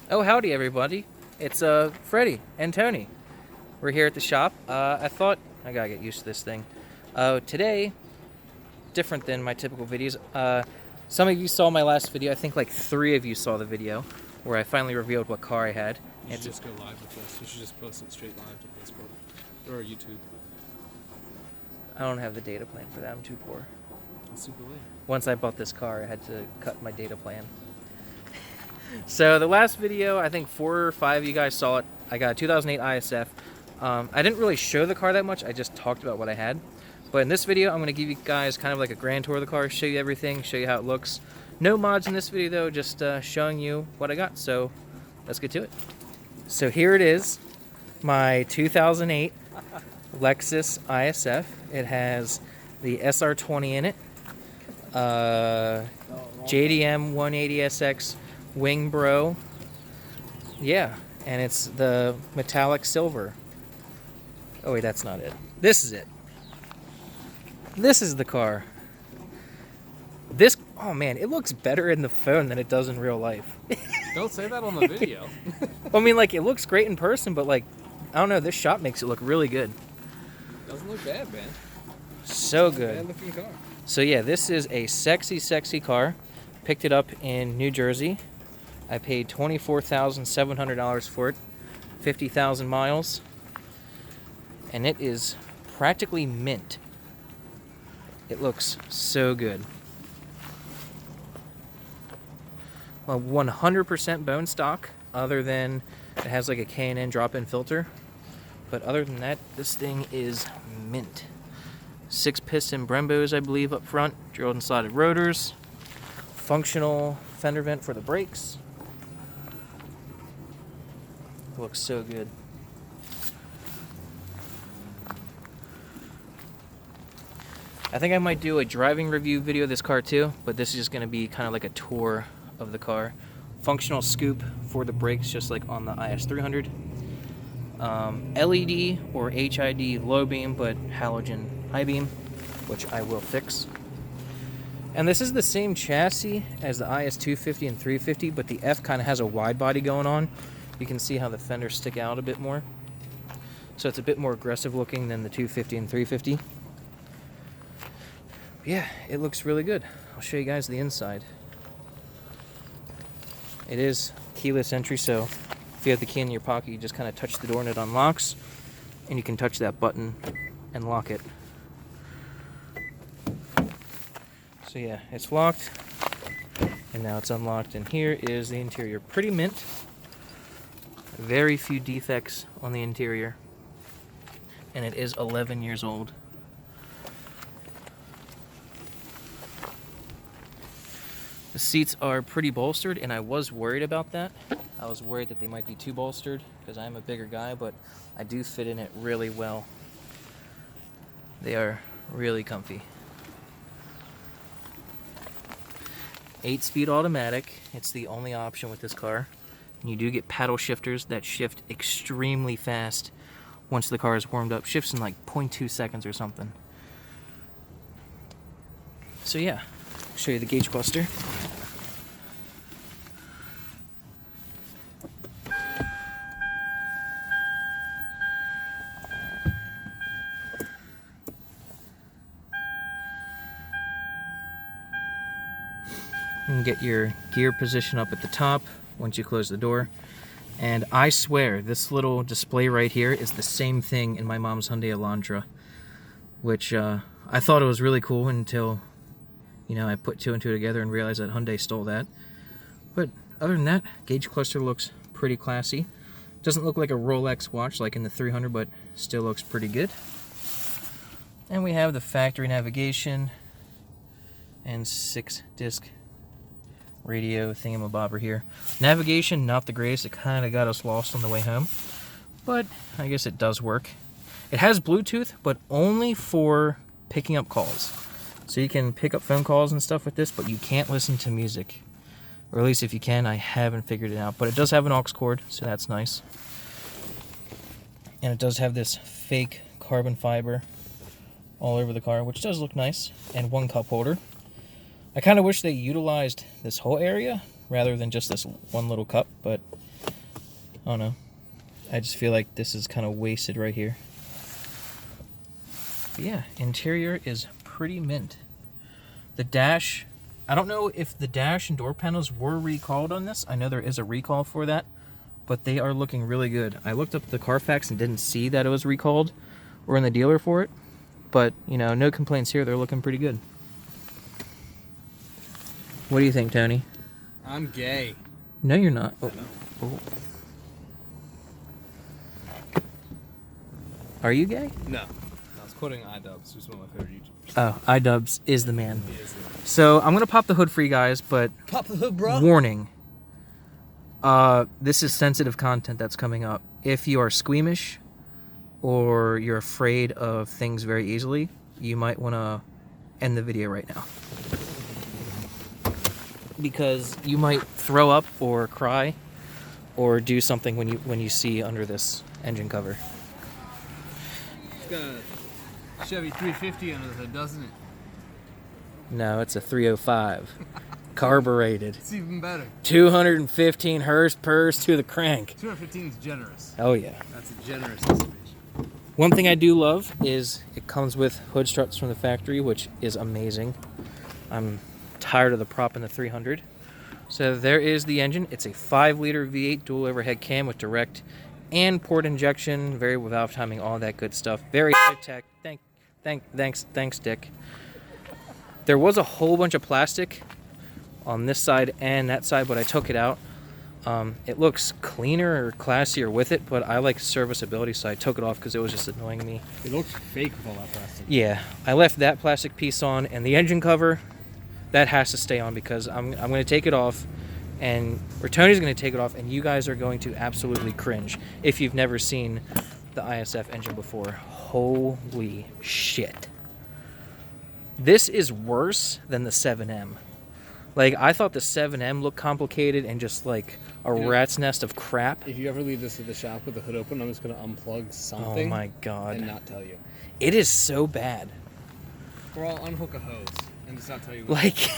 Oh, howdy, everybody. It's Freddie and Tony. We're here at the shop. I thought I gotta get used to this thing. Today, different than my typical videos. Some of you saw my last video. I think like 3 of you saw the video where I finally revealed what car I had. You should just go live with this. You should just post it straight live to Facebook or YouTube. I don't have the data plan for that. I'm too poor. It's super late. Once I bought this car, I had to cut my data plan. So the last video, I think 4 or 5 of you guys saw it. I got a 2008 ISF. I didn't really show the car that much. I just talked about what I had. But in this video, I'm going to give you guys kind of like a grand tour of the car, show you everything, show you how it looks. No mods in this video though, just showing you what I got. So let's get to it. So here it is, my 2008 Lexus ISF. It has the SR20 in it, JDM 180SX Wing Bro. Yeah, and it's the metallic silver. Oh wait, that's not it. This is it. This is the car. Oh man, it looks better in the phone than it does in real life. Don't say that on the video. I mean, like, it looks great in person, but like, I don't know, this shop makes it look really good. Doesn't look bad, man. So good. Bad looking car. So yeah, this is a sexy, sexy car. Picked it up in New Jersey. I paid $24,700 for it, 50,000 miles, and it is practically mint. It looks so good. Well, 100% bone stock, other than it has like a K&N drop-in filter. But other than that, this thing is mint. 6-piston Brembos, I believe, up front, drilled and slotted rotors, functional fender vent for the brakes. Looks so good. I think I might do a driving review video of this car too, but this is just going to be kind of like a tour of the car. Functional scoop for the brakes, just like on the IS300. LED or HID low beam, but halogen high beam, which I will fix. And this is the same chassis as the IS250 and 350, but the F kind of has a wide body going on. You can see how the fenders stick out a bit more. So it's a bit more aggressive looking than the 250 and 350. Yeah, it looks really good. I'll show you guys the inside. It is keyless entry, so if you have the key in your pocket, you just kind of touch the door and it unlocks. And you can touch that button and lock it. So yeah, it's locked. And now it's unlocked. And here is the interior. Pretty mint. Very few defects on the interior. And it is 11 years old. The seats are pretty bolstered, and I was worried about that. I was worried that they might be too bolstered because I'm a bigger guy, but I do fit in it really well. They are really comfy. 8-speed automatic. It's the only option with this car. And you do get paddle shifters that shift extremely fast once the car is warmed up. Shifts in like 0.2 seconds or something. So yeah, I'll show you the gauge cluster. You can get your gear position up at the top once you close the door. And I swear, this little display right here is the same thing in my mom's Hyundai Elantra, which I thought it was really cool until, I put 2 and 2 together and realized that Hyundai stole that. But other than that, gauge cluster looks pretty classy. Doesn't look like a Rolex watch like in the 300, but still looks pretty good. And we have the factory navigation and 6-disc radio thingamabobber here. Navigation, not the greatest. It kind of got us lost on the way home, but I guess it does work. It has Bluetooth, but only for picking up calls. So you can pick up phone calls and stuff with this, but you can't listen to music. Or at least if you can, I haven't figured it out. But it does have an aux cord, so that's nice. And it does have this fake carbon fiber all over the car, which does look nice, and 1 cup holder. I kind of wish they utilized this whole area rather than just this one little cup, but I don't know. I just feel like this is kind of wasted right here. But yeah, interior is pretty mint. The dash, I don't know if the dash and door panels were recalled on this. I know there is a recall for that, but they are looking really good. I looked up the Carfax and didn't see that it was recalled or in the dealer for it. But, you know, no complaints here. They're looking pretty good. What do you think, Tony? I'm gay. No, you're not. I Oh. know. Oh. Are you gay? No. I was quoting iDubbbz, who's one of my favorite YouTubers. Oh, iDubbbz is the man. He is the- So I'm gonna pop the hood for you guys, but Pop the hood, bro. warning. This is sensitive content that's coming up. If you are squeamish or you're afraid of things very easily, you might want to end the video right now. Because you might throw up or cry or do something when you see under this engine cover. It's got a Chevy 350 under the hood, doesn't it? No, it's a 305. Carbureted. It's even better. 215 horsepower to the crank. 215 is generous. Oh yeah. That's a generous estimation. One thing I do love is it comes with hood struts from the factory, which is amazing. I'm tired of the prop in the 300. So there is the engine. It's a 5-liter V8 dual overhead cam with direct and port injection, variable valve timing, all that good stuff. Very high tech. Thanks, Dick. There was a whole bunch of plastic on this side and that side, but I took it out. It looks cleaner or classier with it, but I like serviceability, so I took it off because it was just annoying me. It looks fake with all that plastic. Yeah, I left that plastic piece on, and the engine cover, that has to stay on because I'm going to take it off, or Tony's going to take it off, and you guys are going to absolutely cringe if you've never seen the ISF engine before. Holy shit. This is worse than the 7M. Like, I thought the 7M looked complicated and just like a rat's nest of crap. If you ever leave this at the shop with the hood open, I'm just going to unplug something. Oh my god. And not tell you. It is so bad. Or I'll unhook a hose and just not tell you what. Like,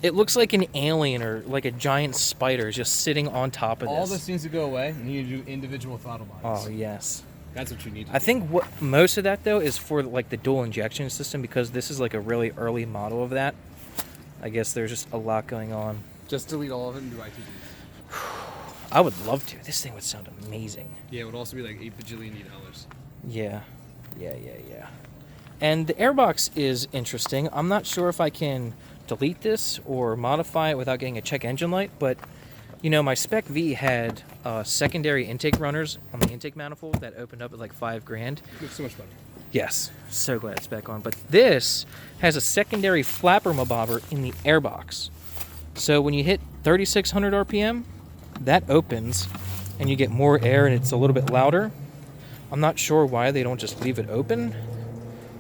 it looks like an alien or like a giant spider just sitting on top of All this. this needs to go away, and you need to do individual throttle bodies. Oh, yes. That's what you need to I do. think what most of that, though, is for like the dual injection system because this is like a really early model of that. I guess there's just a lot going on. Just delete all of it and do ITDs. I would love to. This thing would sound amazing. Yeah, it would also be like $8 bajillion. Yeah. And the airbox is interesting. I'm not sure if I can delete this or modify it without getting a check engine light, but you know, my Spec V had secondary intake runners on the intake manifold that opened up at like $5,000. Looks so much better. Yes, so glad it's back on. But this has a secondary flapper mobobber in the airbox. So when you hit 3,600 RPM, that opens and you get more air and it's a little bit louder. I'm not sure why they don't just leave it open.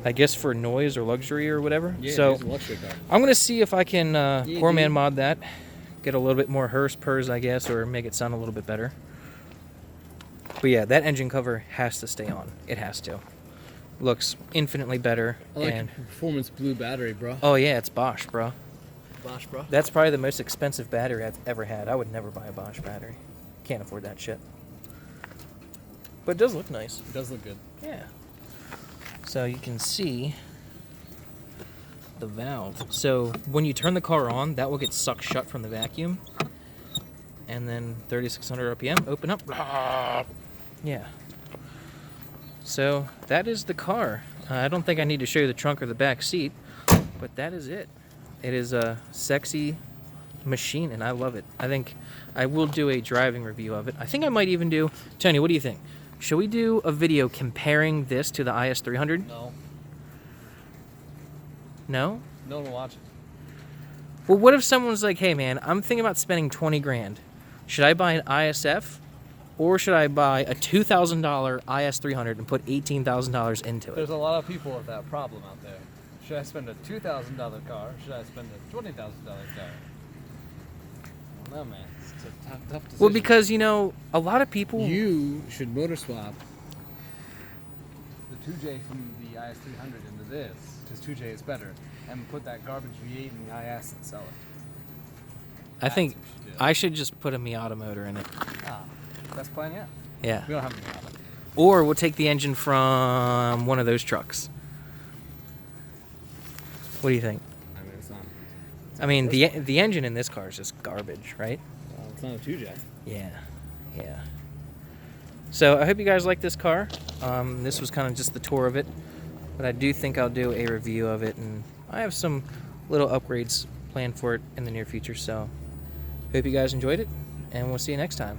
I guess for noise or luxury or whatever. Yeah, so it's a luxury car. I'm going to see if I can poor man dude. mod that. Get a little bit more purrs, I guess, or make it sound a little bit better. But yeah, that engine cover has to stay on. It has to. Looks infinitely better. I like and your performance blue battery, bro. oh yeah, it's Bosch, bro. Bosch, bro. That's probably the most expensive battery I've ever had. I would never buy a Bosch battery. Can't afford that shit. But it does look nice. It does look good. Yeah. So you can see the valve. So when you turn the car on, that will get sucked shut from the vacuum. And then 3,600 RPM, open up. Yeah. So that is the car. I don't think I need to show you the trunk or the back seat, but that is it. It is a sexy machine, and I love it. I think I will do a driving review of it. I think I might even do... Tony, what do you think? Should we do a video comparing this to the IS300? No. No? No one will watch it. Well, what if someone's like, hey man, I'm thinking about spending 20 grand. Should I buy an ISF or should I buy a $2,000 IS300 and put $18,000 into it? There's a lot of people with that problem out there. Should I spend a $2,000 car? Or should I spend a $20,000 car? I don't know, man. It's a tough decision. Well, because, you know, a lot of people... You should motor swap the 2J from the IS300 into this, because 2J is better, and put that garbage V8 in the IS and sell it. I think That's what we should do. I should just put a Miata motor in it. Ah, best plan yet. Yeah. We don't have any Miata. Or we'll take the engine from one of those trucks. What do you think? I mean, it's not. I mean, the engine in this car is just garbage, right? Well, it's not a 2J. Yeah, yeah. So I hope you guys like this car. This was kind of just the tour of it, but I do think I'll do a review of it, and I have some little upgrades planned for it in the near future. So hope you guys enjoyed it, and we'll see you next time.